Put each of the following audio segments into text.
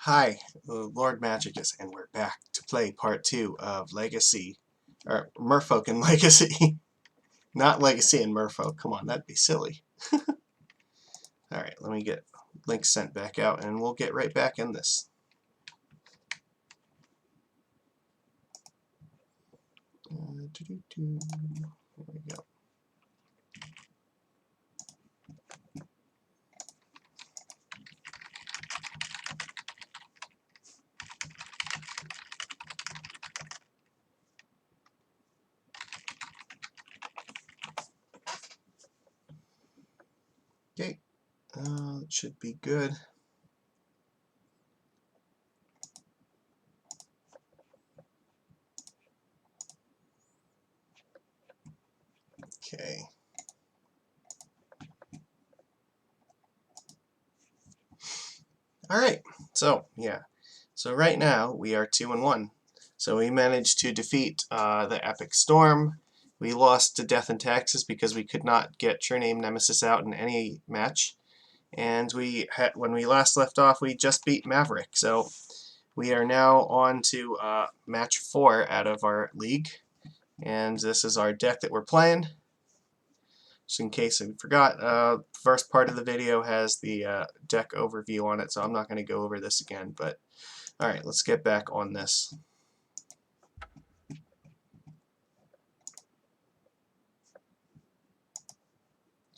Hi, Lord Magicus, and we're back to play part 2 of Legacy, or Merfolk and Legacy. Not Legacy and Merfolk, come on, that'd be silly. Alright, let me get links sent back out, and we'll get right back in this. There we go. Okay, it should be good. Okay. Alright, so right now we are 2-1. So we managed to defeat the Epic Storm. We lost to Death and Taxes because we could not get True Name Nemesis out in any match. And when we last left off, we just beat Maverick. So we are now on to match 4 out of our league. And this is our deck that we're playing. Just in case I forgot, first part of the video has the deck overview on it, so I'm not going to go over this again. But alright, let's get back on this.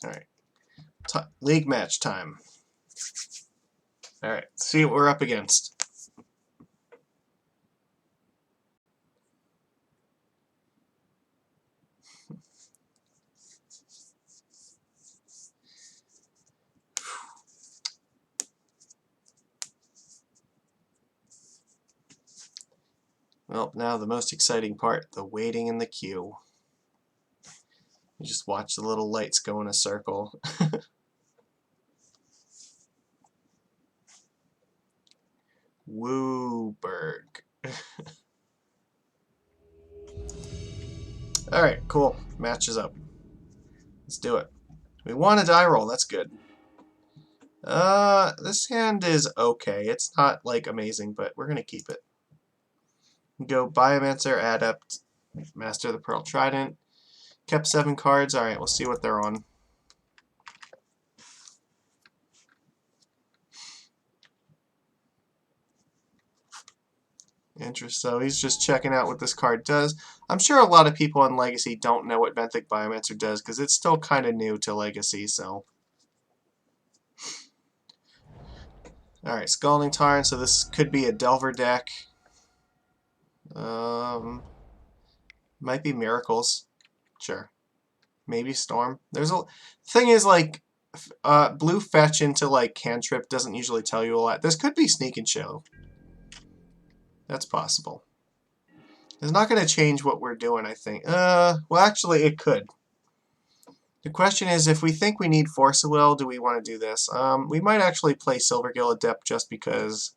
Alright, league match time. Alright, see what we're up against. Well, now the most exciting part, the waiting in the queue. You just watch the little lights go in a circle. Wooberg. Alright, cool. Match is up. Let's do it. We won a die roll, that's good. This hand is okay. It's not, like, amazing, but we're gonna keep it. Go Biomancer, Adept, Master of the Pearl Trident. Kept 7 cards. Alright, we'll see what they're on. Interesting. So he's just checking out what this card does. I'm sure a lot of people in Legacy don't know what Benthic Biomancer does because it's still kind of new to Legacy, so. Alright, Scalding Tarn, so this could be a Delver deck. Might be Miracles. Sure. Maybe Storm. There's a thing is, like, blue fetch into, like, cantrip doesn't usually tell you a lot. This could be Sneak and Show. That's possible. It's not going to change what we're doing, I think. Well, actually, it could. The question is, if we think we need Force of Will, do we want to do this? We might actually play Silvergill Adept just because.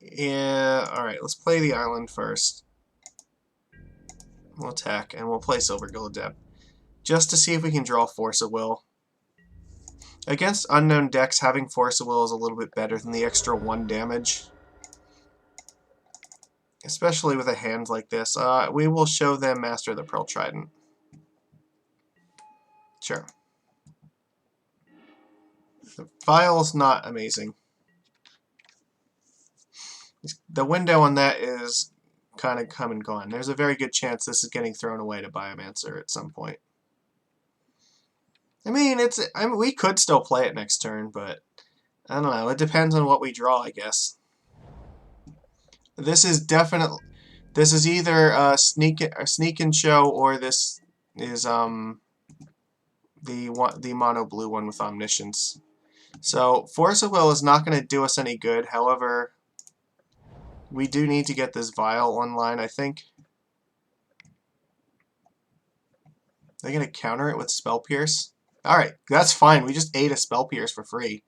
Yeah, alright, let's play the island first. We'll attack, and we'll play Silvergill Adept. Just to see if we can draw Force of Will. Against unknown decks, having Force of Will is a little bit better than the extra 1 damage. Especially with a hand like this. We will show them Master of the Pearl Trident. Sure. The file's not amazing. The window on that is kind of come and gone. There's a very good chance this is getting thrown away to Biomancer at some point. I mean, we could still play it next turn, but I don't know. It depends on what we draw, I guess. This is definitely. This is either Sneak and Show, or this is the mono blue one with Omniscience. So Force of Will is not going to do us any good. However, we do need to get this Vial online, I think. They're going to counter it with Spell Pierce. Alright, that's fine. We just ate a Spell Pierce for free.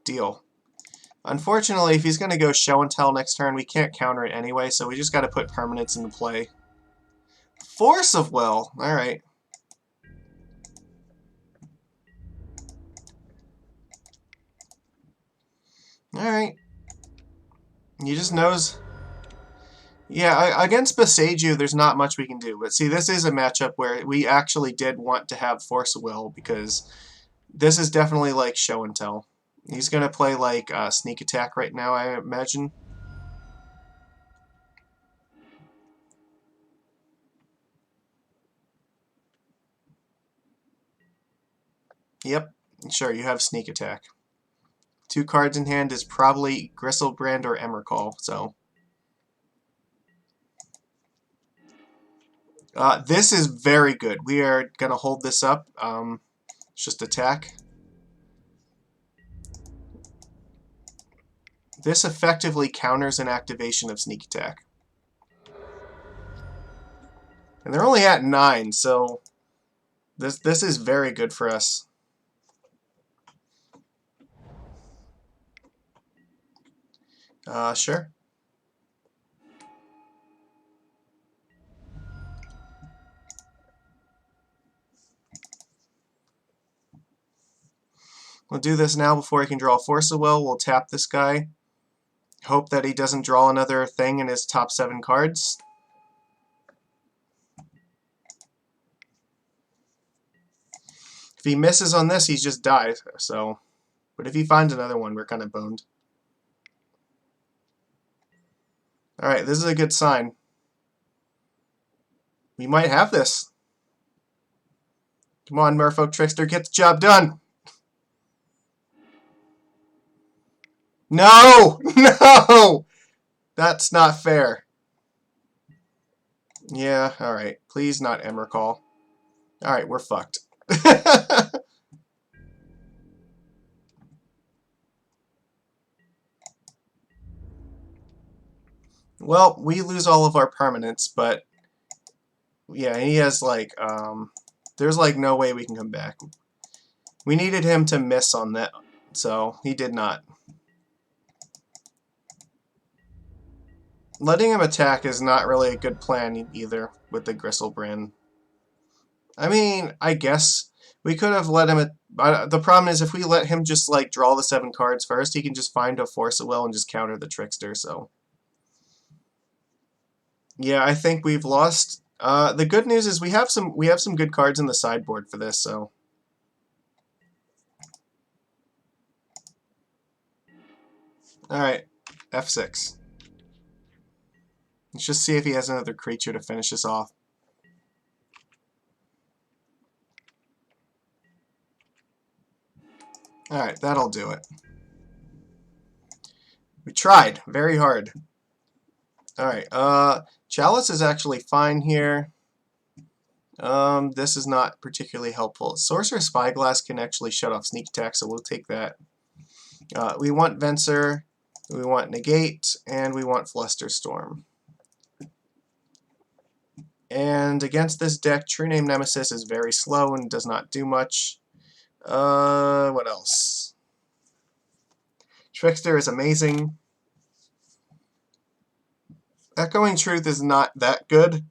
Deal. Unfortunately, if he's going to go Show and Tell next turn, we can't counter it anyway, so we just got to put permanents into play. Force of Will! Alright. Alright. He just knows. Yeah, against Beseiju, there's not much we can do. But see, this is a matchup where we actually did want to have Force of Will, because this is definitely like show and tell. He's going to play like Sneak Attack right now, I imagine. Yep, sure, you have Sneak Attack. 2 cards in hand is probably Gristlebrand or Emrakul, so... this is very good. We are going to hold this up. Just attack. This effectively counters an activation of Sneak Attack. And they're only at 9, so this is very good for us. Sure. We'll do this now before he can draw Force of Will. We'll tap this guy. Hope that he doesn't draw another thing in his top 7 cards. If he misses on this, he's just died. So, but if he finds another one, we're kind of boned. Alright, this is a good sign. We might have this. Come on, Merfolk Trickster, get the job done! No! No! That's not fair. Yeah, alright. Please not Emrakul. Alright, we're fucked. Well, we lose all of our permanents, but yeah, he has like, there's like no way we can come back. We needed him to miss on that, so he did not. Letting him attack is not really a good plan either with the Gristlebrand. I mean, I guess we could have let him... the problem is if we let him just like draw the 7 cards first, he can just find a Force of Will and just counter the Trickster, so... Yeah, I think we've lost. The good news is we have some good cards in the sideboard for this, so... Alright, F6. Let's just see if he has another creature to finish us off. Alright, that'll do it. We tried very hard. Alright, Chalice is actually fine here. This is not particularly helpful. Sorcerer Spyglass can actually shut off Sneak Attack, so we'll take that. We want Venser, we want Negate, and we want Flusterstorm. And against this deck, True Name Nemesis is very slow and does not do much. What else? Trickster is amazing. Echoing Truth is not that good.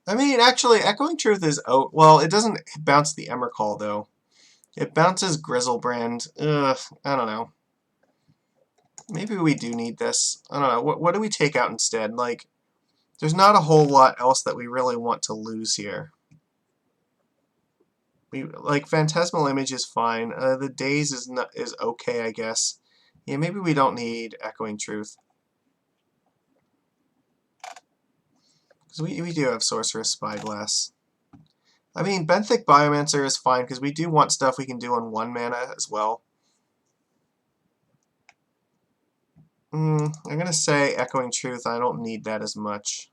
I mean, actually, Echoing Truth is... Oh, well, it doesn't bounce the Emrakul, though. It bounces Grizzlebrand. Ugh, I don't know. Maybe we do need this. I don't know. What do we take out instead? Like, there's not a whole lot else that we really want to lose here. Like, Phantasmal Image is fine. The Daze is okay, I guess. Yeah, maybe we don't need Echoing Truth. Because we do have Sorceress Spyglass. I mean, Benthic Biomancer is fine, because we do want stuff we can do on 1 mana as well. I'm going to say Echoing Truth. I don't need that as much.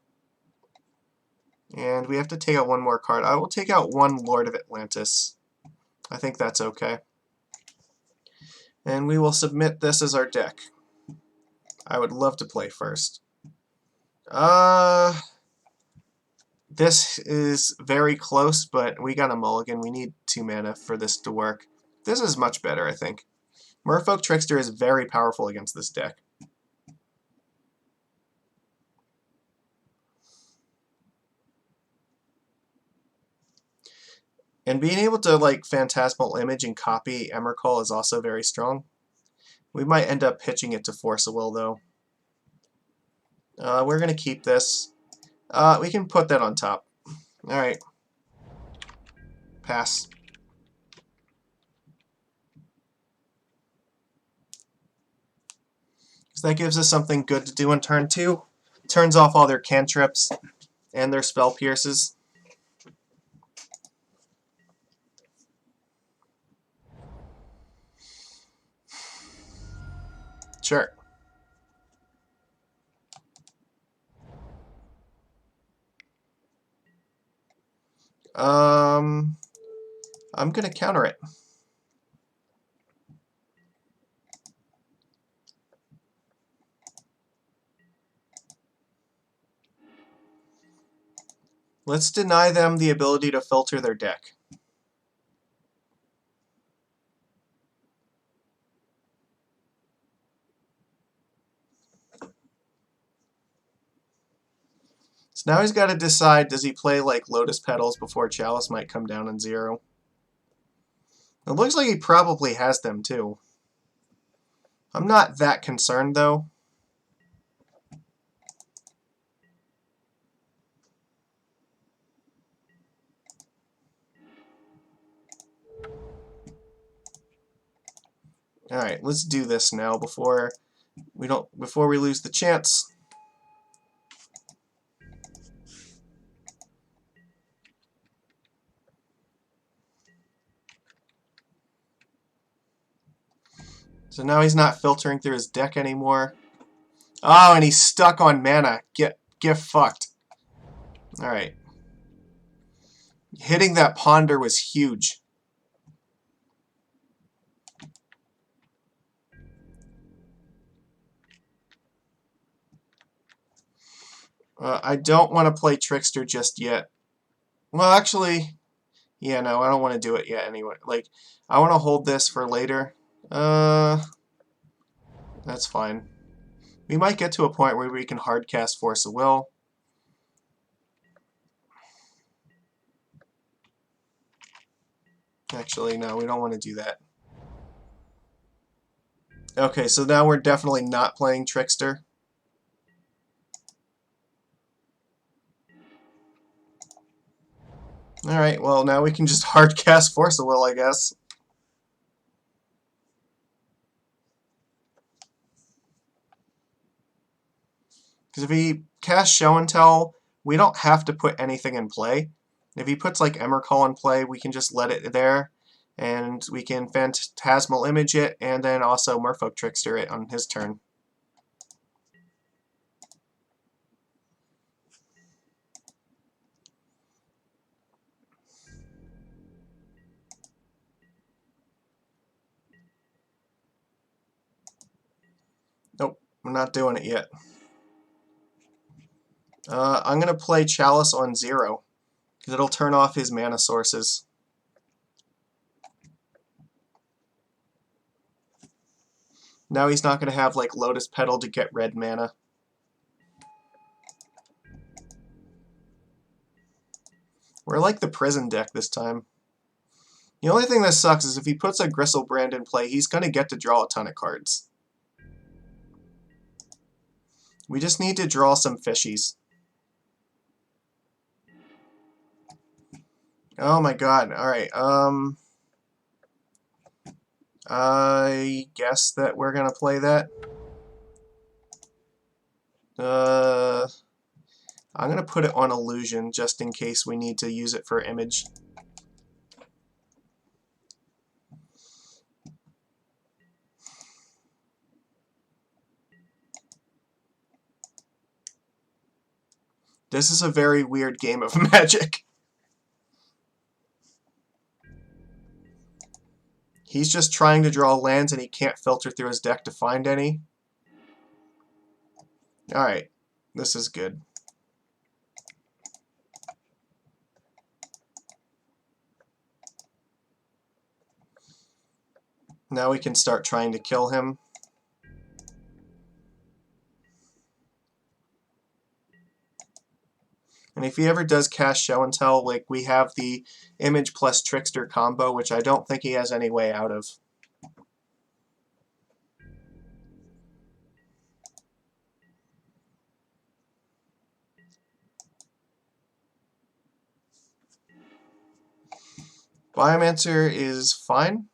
And we have to take out 1 more card. I will take out 1 Lord of Atlantis. I think that's okay. And we will submit this as our deck. I would love to play first. This is very close, but we got a mulligan. We need 2 mana for this to work. This is much better, I think. Merfolk Trickster is very powerful against this deck. And being able to like Phantasmal Image and copy Emrakul is also very strong. We might end up pitching it to Force of Will though. We're going to keep this. We can put that on top. Alright. Pass. So that gives us something good to do in turn 2. Turns off all their cantrips and their spell pierces. Sure. I'm gonna counter it. Let's deny them the ability to filter their deck. So now he's got to decide, does he play like Lotus Petals before Chalice might come down on 0? It looks like he probably has them too. I'm not that concerned though. Alright, let's do this now before we lose the chance. So now he's not filtering through his deck anymore. Oh, and he's stuck on mana. Get fucked. Alright. Hitting that ponder was huge. I don't want to play Trickster just yet. Well, actually, yeah, no, I don't want to do it yet anyway. Like, I want to hold this for later. That's fine. We might get to a point where we can hardcast Force of Will. Actually, no, we don't want to do that. Okay, so now we're definitely not playing Trickster. Alright, well, now we can just hardcast Force of Will, I guess. Because if he casts Show and Tell, we don't have to put anything in play. If he puts like Emrakul in play, we can just let it there, and we can Phantasmal Image it, and then also Merfolk Trickster it on his turn. Nope, we're not doing it yet. I'm going to play Chalice on 0, because it'll turn off his mana sources. Now he's not going to have like Lotus Petal to get red mana. We're like the prison deck this time. The only thing that sucks is if he puts a Gristlebrand in play, he's going to get to draw a ton of cards. We just need to draw some fishies. Oh my god, alright, I guess that we're gonna play that. I'm gonna put it on Illusion just in case we need to use it for image. This is a very weird game of Magic. He's just trying to draw lands and he can't filter through his deck to find any. Alright, this is good. Now we can start trying to kill him. And if he ever does cast Show and Tell, like, we have the Image plus Trickster combo, which I don't think he has any way out of. Biomancer is fine.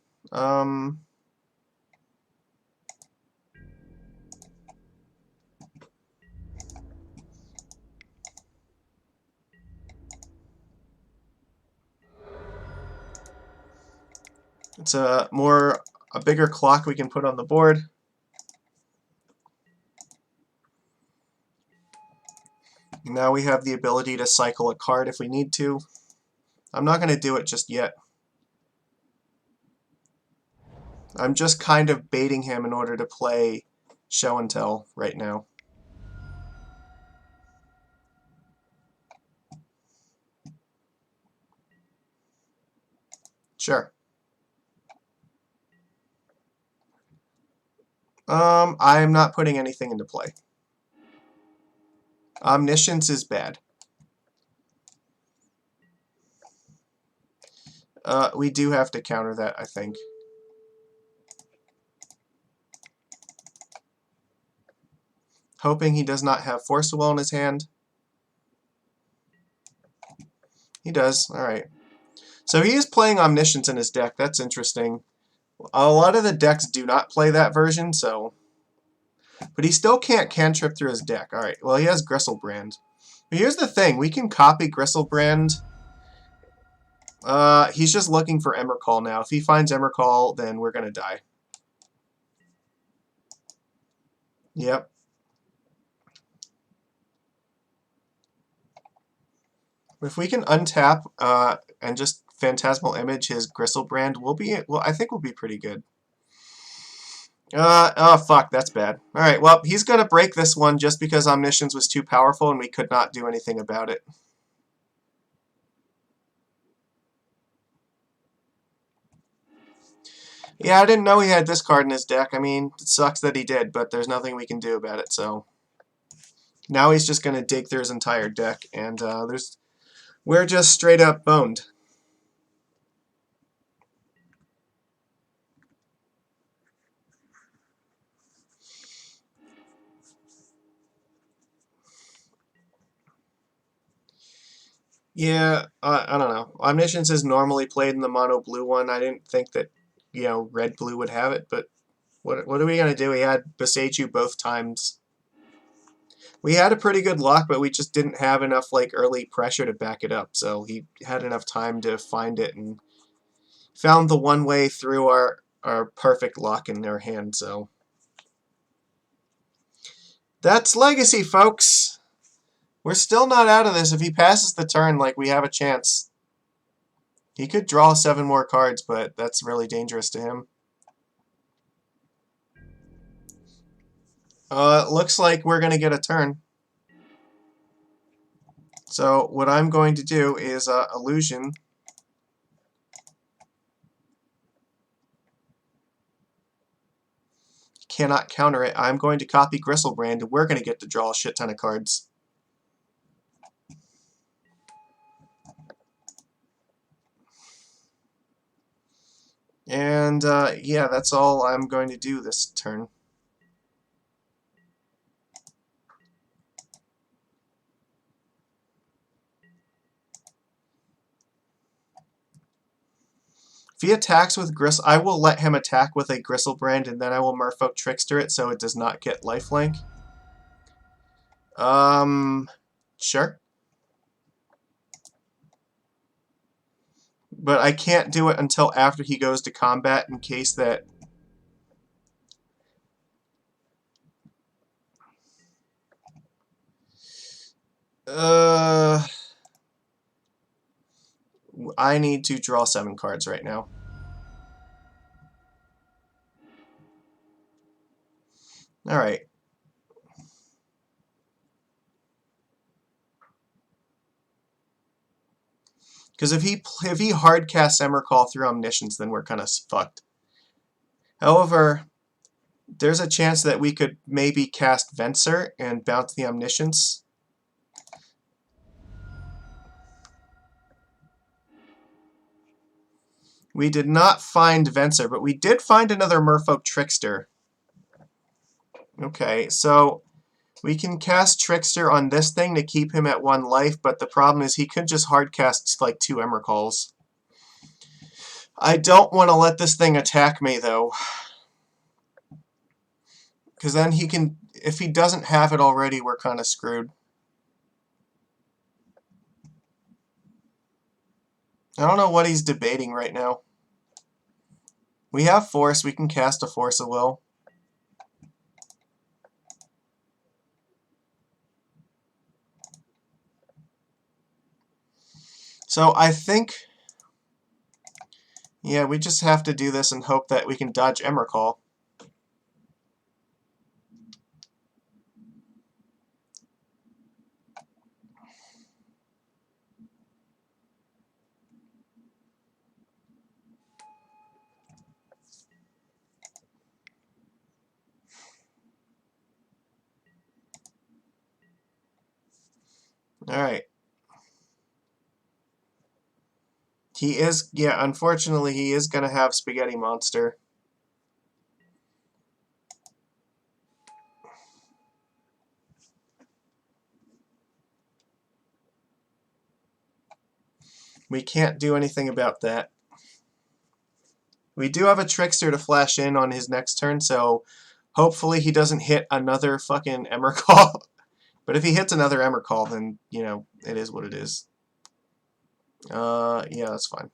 It's a bigger clock we can put on the board. Now we have the ability to cycle a card if we need to. I'm not going to do it just yet. I'm just kind of baiting him in order to play Show and Tell right now. Sure. I'm not putting anything into play. Omniscience is bad. We do have to counter that, I think. Hoping he does not have Force of Will in his hand. He does. Alright. So he is playing Omniscience in his deck. That's interesting. A lot of the decks do not play that version, so... But he still can't cantrip through his deck. Alright, well, he has Gristlebrand. But here's the thing. We can copy Gristlebrand. He's just looking for Emrakul now. If he finds Emrakul, then we're going to die. Yep. If we can untap and just Phantasmal Image his Gristlebrand, I think we'll be pretty good. Oh, fuck, that's bad. Alright, well, he's going to break this one just because Omniscience was too powerful and we could not do anything about it. Yeah, I didn't know he had this card in his deck. I mean, it sucks that he did, but there's nothing we can do about it, so... Now he's just going to dig through his entire deck, and we're just straight up boned. Yeah, I don't know. Omniscience is normally played in the mono blue one. I didn't think that, red blue would have it, but what are we going to do? We had Boseiju both times. We had a pretty good lock, but we just didn't have enough early pressure to back it up, so he had enough time to find it and found the one way through our perfect lock in their hand, so... That's Legacy, folks! We're still not out of this. If he passes the turn, we have a chance. He could draw 7 more cards, but that's really dangerous to him. Looks like we're going to get a turn. So what I'm going to do is Illusion. Cannot counter it. I'm going to copy Gristlebrand, and we're going to get to draw a shit ton of cards. And yeah, that's all I'm going to do this turn. If he attacks with I will let him attack with a Gristlebrand, and then I will Merfolk Trickster it so it does not get lifelink. Sure. But I can't do it until after he goes to combat in case that... I need to draw 7 cards right now. Alright. Because if he hard casts Emrakul through Omniscience, then we're kind of fucked. However, there's a chance that we could maybe cast Venser and bounce the Omniscience. We did not find Venser, but we did find another Merfolk Trickster. Okay, so we can cast Trickster on this thing to keep him at 1 life, but the problem is he could just hard cast like 2 Emrakul's. I don't want to let this thing attack me, though. Because then he can... If he doesn't have it already, we're kind of screwed. I don't know what he's debating right now. We have Force. We can cast a Force of Will. So I think... Yeah, we just have to do this and hope that we can dodge Emrakul. Alright. He is, yeah, unfortunately, he is going to have Spaghetti Monster. We can't do anything about that. We do have a Trickster to flash in on his next turn, so hopefully he doesn't hit another fucking Emrakul. But if he hits another Emrakul, then, you know, it is what it is. Yeah, that's fine.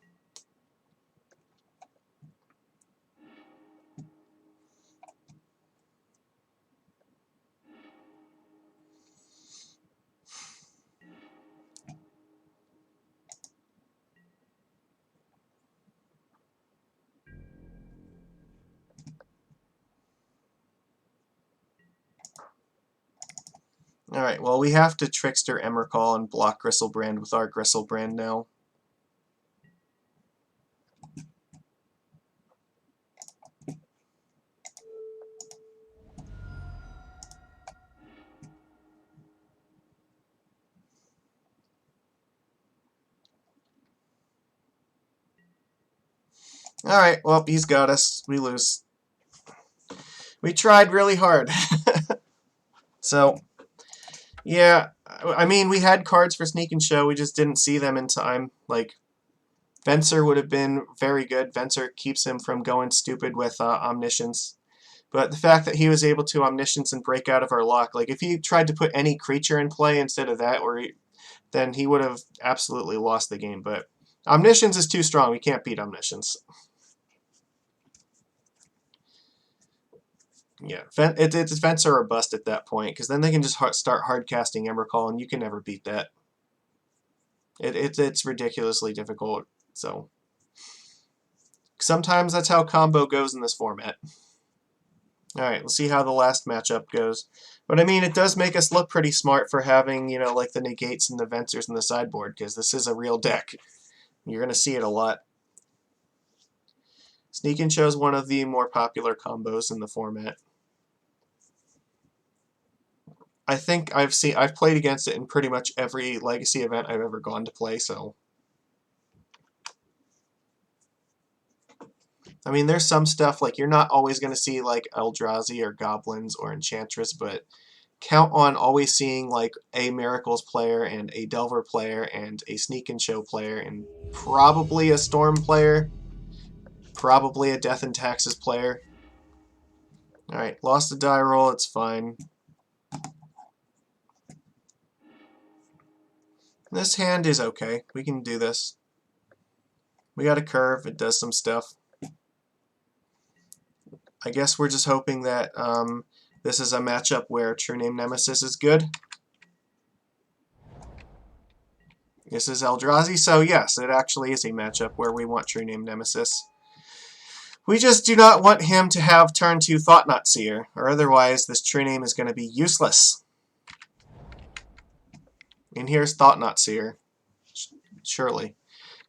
Alright, well, we have to Trickster Emrakul and block Gristlebrand with our Gristlebrand now. Alright, well, he's got us. We lose. We tried really hard. So, yeah, I mean, we had cards for Sneak and Show, we just didn't see them in time. Like, Venser would have been very good. Venser keeps him from going stupid with Omniscience. But the fact that he was able to Omniscience and break out of our lock, like, if he tried to put any creature in play instead of that, then he would have absolutely lost the game. But Omniscience is too strong. We can't beat Omniscience. Yeah, it's Venser or bust at that point, because then they can just start hard casting Emrakul, and you can never beat that. It's ridiculously difficult. So sometimes that's how combo goes in this format. All right, let's see how the last matchup goes. But I mean, it does make us look pretty smart for having, you know, like the negates and the Vensers in the sideboard, because this is a real deck. You're going to see it a lot. Sneak and Show is one of the more popular combos in the format. I think I've played against it in pretty much every Legacy event I've ever gone to play, so. I mean, there's some stuff, like, you're not always going to see, like, Eldrazi or Goblins or Enchantress, but count on always seeing, like, a Miracles player and a Delver player and a Sneak and Show player and probably a Storm player, probably a Death and Taxes player. Alright, lost a die roll, it's fine. This hand is okay. We can do this. We got a curve. It does some stuff. I guess we're just hoping that this is a matchup where True Name Nemesis is good. This is Eldrazi, so yes, it actually is a matchup where we want True Name Nemesis. We just do not want him to have turn 2 Thought-Knot Seer, or otherwise this True Name is going to be useless. And here's Thought-Knot Seer. Surely.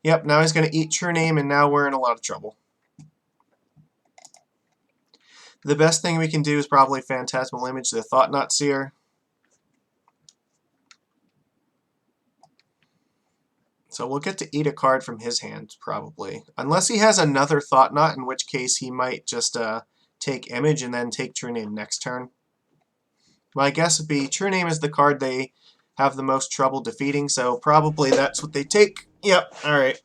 Yep, now he's going to eat True Name, and now we're in a lot of trouble. The best thing we can do is probably Phantasmal Image the Thought-Knot Seer. So we'll get to eat a card from his hand, probably. Unless he has another Thought Knot, in which case he might just take Image and then take True Name next turn. My guess would be True Name is the card they have the most trouble defeating, so probably that's what they take. Yep, alright.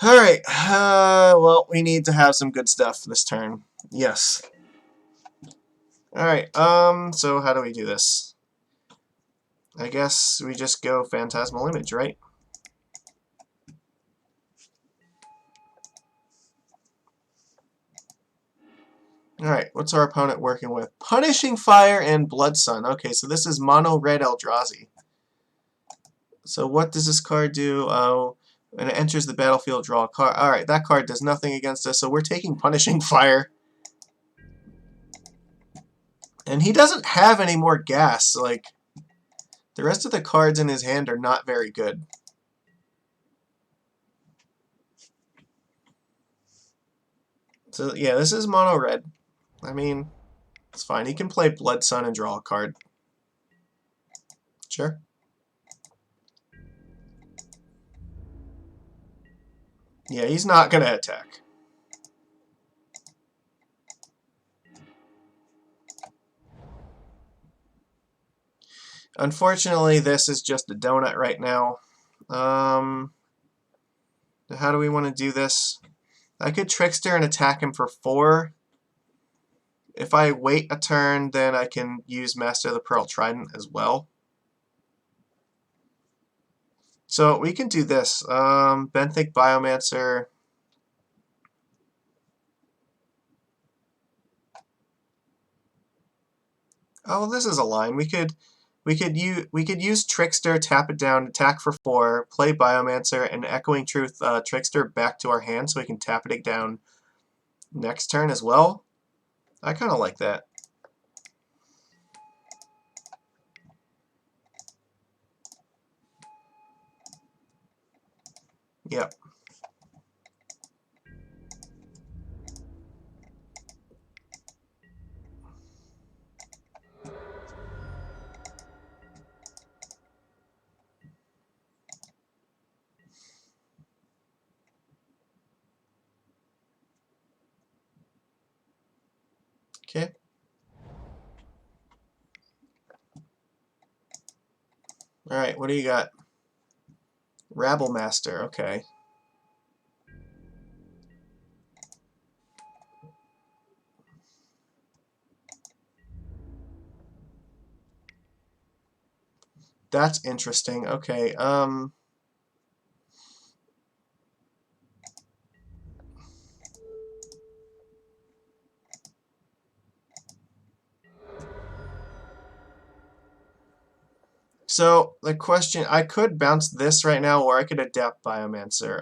Alright, well, we need to have some good stuff this turn. Yes. Alright, so how do we do this? I guess we just go Phantasmal Image, right? Alright, what's our opponent working with? Punishing Fire and Blood Sun. Okay, so this is mono Red Eldrazi. So what does this card do? When it enters the battlefield, draw a card. Alright, that card does nothing against us, so we're taking Punishing Fire. And he doesn't have any more gas. Like, the rest of the cards in his hand are not very good. So yeah, this is mono red. I mean, it's fine. He can play Blood Sun and draw a card. Sure. Yeah, he's not going to attack. Unfortunately, this is just a donut right now. How do we want to do this? I could Trickster and attack him for 4. If I wait a turn, then I can use Master of the Pearl Trident as well. So we can do this. Benthic Biomancer. Oh, this is a line. We could use Trickster, tap it down, attack for 4, play Biomancer, and Echoing Truth Trickster back to our hand so we can tap it down next turn as well. I kind of like that. Yep. Okay. Alright, what do you got? Rabble Master, okay. That's interesting. Okay, so the question, I could bounce this right now, or I could adapt Biomancer.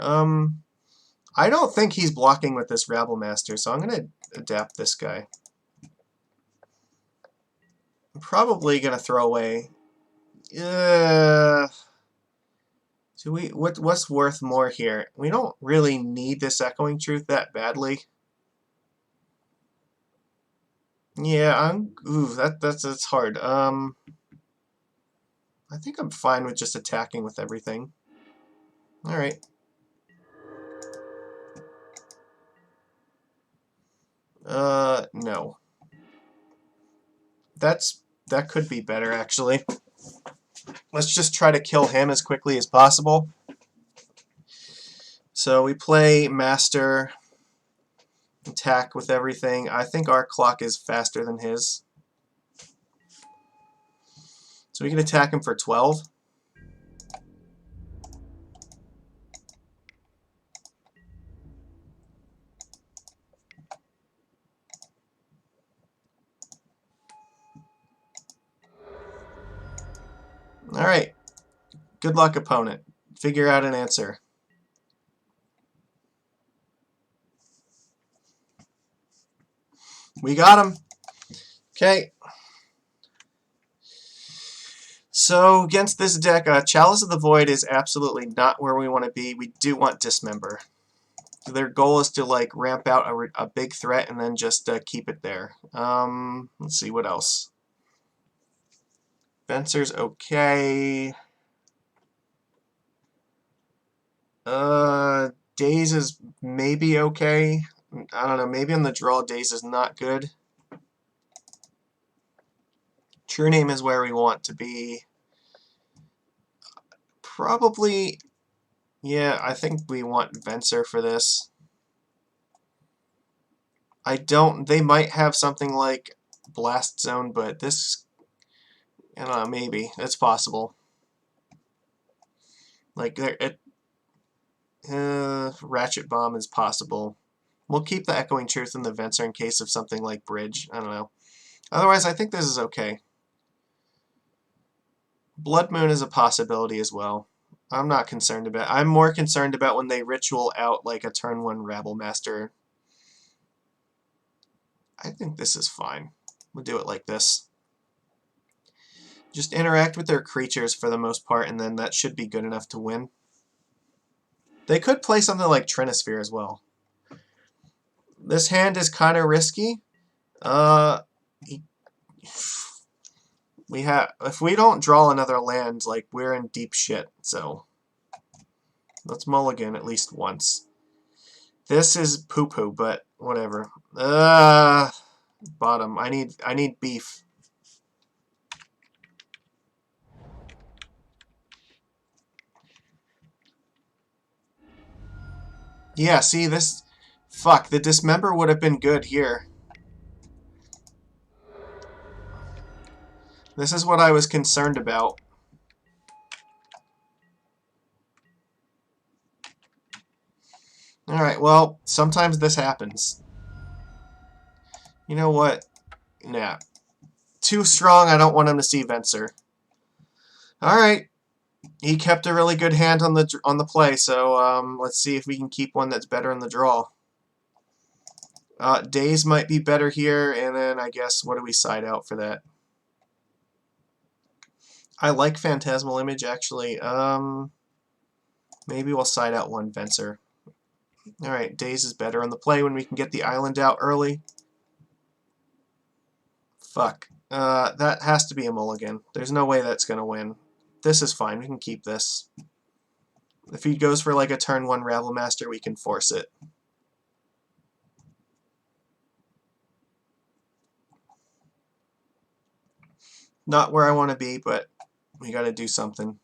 I don't think he's blocking with this Rabble Master, so I'm gonna adapt this guy. I'm probably gonna throw away. What's worth more here? We don't really need this Echoing Truth that badly. Yeah, that's hard. I think I'm fine with just attacking with everything. All right. No. That could be better actually. Let's just try to kill him as quickly as possible. So we play Master, attack with everything. I think our clock is faster than his. So we can attack him for 12. Alright. Good luck, opponent. Figure out an answer. We got him. Okay. So against this deck, Chalice of the Void is absolutely not where we want to be. We do want Dismember. Their goal is to like ramp out a big threat and then just keep it there. Let's see what else. Fencer's okay. Daze is maybe okay. I don't know, maybe on the draw Daze is not good. True Name is where we want to be. Probably, yeah, I think we want Venser for this. They might have something like Blast Zone, but this, I don't know, maybe. It's possible. Like, Ratchet Bomb is possible. We'll keep the Echoing Truth in the Venser in case of something like Bridge. I don't know. Otherwise, I think this is okay. Blood Moon is a possibility as well. I'm not concerned about. I'm more concerned about when they ritual out like a turn 1 Rabble Master. I think this is fine. We'll do it like this. Just interact with their creatures for the most part, and then that should be good enough to win. They could play something like Trinisphere as well. This hand is kind of risky. If we don't draw another land, like, we're in deep shit, so let's mulligan at least once. This is poo-poo, but whatever. Bottom. I need beef. Yeah, see this. Fuck, the Dismember would have been good here. This is what I was concerned about. Alright, well, sometimes this happens. You know what? Nah. Too strong, I don't want him to see Venser. Alright. He kept a really good hand on the play, so let's see if we can keep one that's better in the draw. Daze might be better here, and then I guess, what do we side out for that? I like Phantasmal Image, actually. Maybe we'll side out one Venser. Alright, Daze is better on the play when we can get the island out early. Fuck. That has to be a mulligan. There's no way that's gonna win. This is fine, we can keep this. If he goes for like a turn 1 Rabble Master, we can force it. Not where I want to be, but we gotta do something.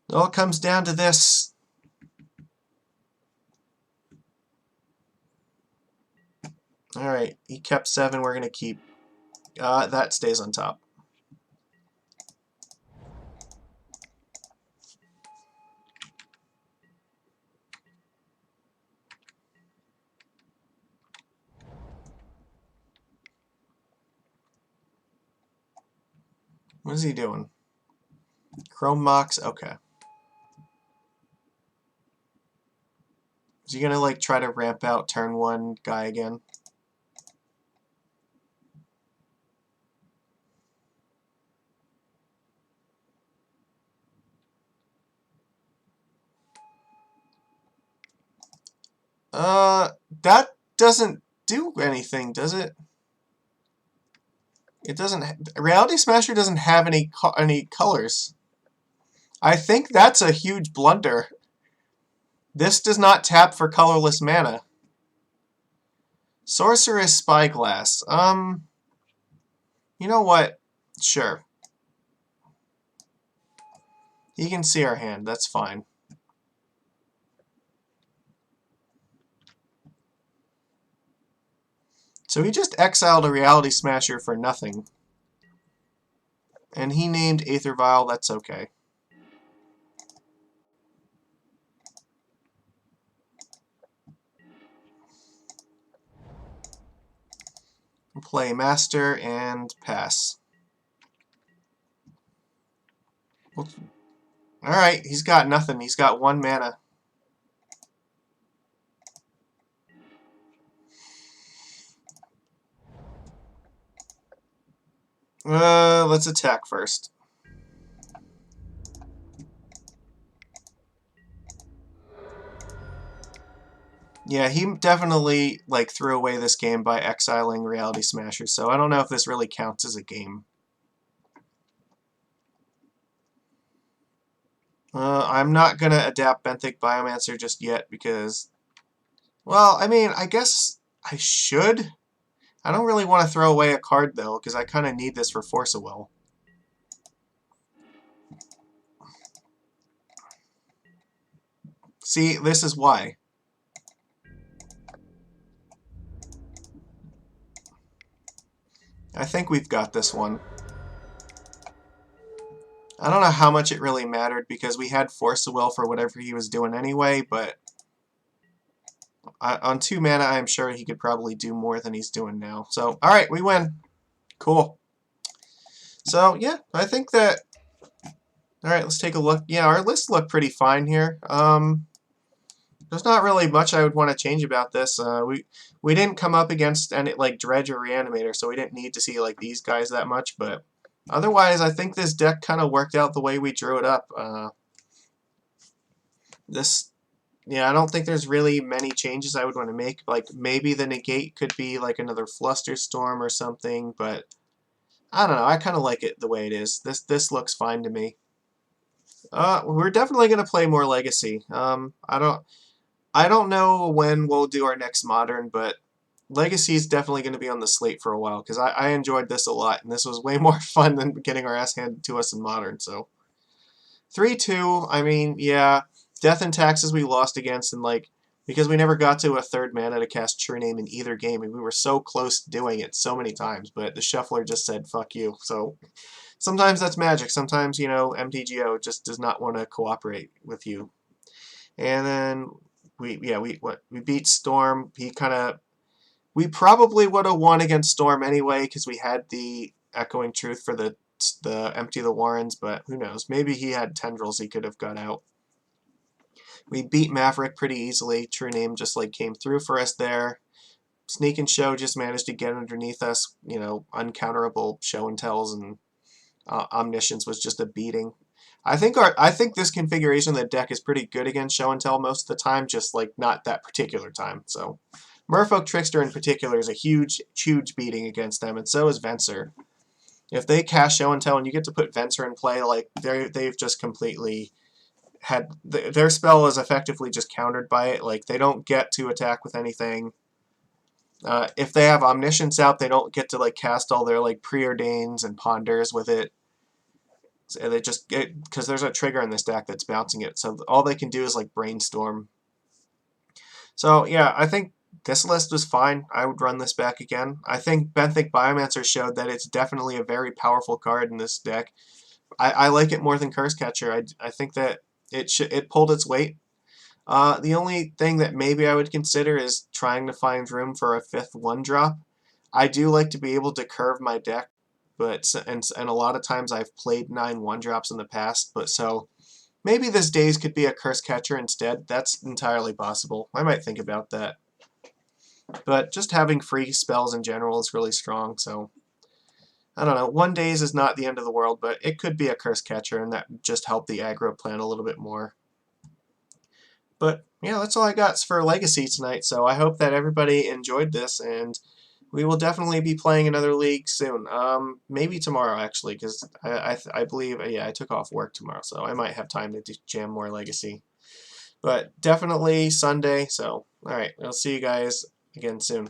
It all comes down to this. Alright, he kept 7, we're gonna keep. That stays on top. What is he doing? Chrome Mox? Okay. Is he gonna like try to ramp out turn 1 guy again? That doesn't do anything, does it? It doesn't. Reality Smasher doesn't have any colors. I think that's a huge blunder. This does not tap for colorless mana. Sorceress Spyglass. You know what? Sure. He can see our hand. That's fine. So he just exiled a Reality Smasher for nothing. And he named Aether Vial. That's okay. Play Master and pass. Alright, he's got nothing. He's got 1 mana. Let's attack first. Yeah, he definitely like threw away this game by exiling Reality Smasher, so I don't know if this really counts as a game. I'm not going to adapt Benthic Biomancer just yet because, well, I mean, I guess I should. I don't really want to throw away a card, though, because I kind of need this for Force of Will. See, this is why. I think we've got this one. I don't know how much it really mattered because we had Force of Will for whatever he was doing anyway, but on 2 mana, I'm sure he could probably do more than he's doing now. So, alright, we win. Cool. So, yeah, I think that... Alright, let's take a look. Yeah, our lists look pretty fine here. There's not really much I would want to change about this. We didn't come up against any like Dredge or Reanimator, so we didn't need to see like these guys that much, but otherwise I think this deck kind of worked out the way we drew it up. Yeah, I don't think there's really many changes I would want to make. Like maybe the negate could be like another Flusterstorm or something, but I don't know. I kind of like it the way it is. This looks fine to me. We're definitely gonna play more Legacy. I don't know when we'll do our next Modern, but Legacy is definitely going to be on the slate for a while because I enjoyed this a lot, and this was way more fun than getting our ass handed to us in Modern. So 3-2, I mean, yeah, Death and Taxes we lost against, and like because we never got to a 3rd mana to cast True Name in either game, and we were so close to doing it so many times, but the Shuffler just said "fuck you." So sometimes that's Magic. Sometimes MTGO just does not want to cooperate with you. And then we beat Storm. We probably would have won against Storm anyway because we had the Echoing Truth for the Empty the Warrens, but who knows? Maybe he had Tendrils he could have got out. We beat Maverick pretty easily. True Name just like came through for us there. Sneak and Show just managed to get underneath us. Uncounterable Show and Tells, and Omniscience was just a beating. I think this configuration of the deck is pretty good against Show and Tell most of the time, just like not that particular time. So Merfolk Trickster in particular is a huge beating against them, and so is Venser. If they cast Show and Tell and you get to put Venser in play, like they've just completely had their spell is effectively just countered by it. Like they don't get to attack with anything. If they have Omniscience out, they don't get to like cast all their like Preordains and Ponders with it. So they just get, because there's a trigger in this deck that's bouncing it, so all they can do is like Brainstorm. So yeah, I think this list was fine. I would run this back again. I think Benthic Biomancer showed that it's definitely a very powerful card in this deck. I like it more than Curse Catcher. I think that it pulled its weight. The only thing that maybe I would consider is trying to find room for a 5th 1-drop. I do like to be able to curve my deck, but and a lot of times I've played 9 1-drops in the past, but so maybe this Daze could be a Curse Catcher instead. That's entirely possible. I might think about that. But just having free spells in general is really strong, so I don't know. 1 Daze is not the end of the world, but it could be a Curse Catcher, and that just help the aggro plan a little bit more. But yeah, that's all I got for Legacy tonight, so I hope that everybody enjoyed this, and we will definitely be playing another league soon. Maybe tomorrow, actually, because I believe, yeah, I took off work tomorrow, so I might have time to jam more Legacy. But definitely Sunday, so alright, I'll see you guys again soon.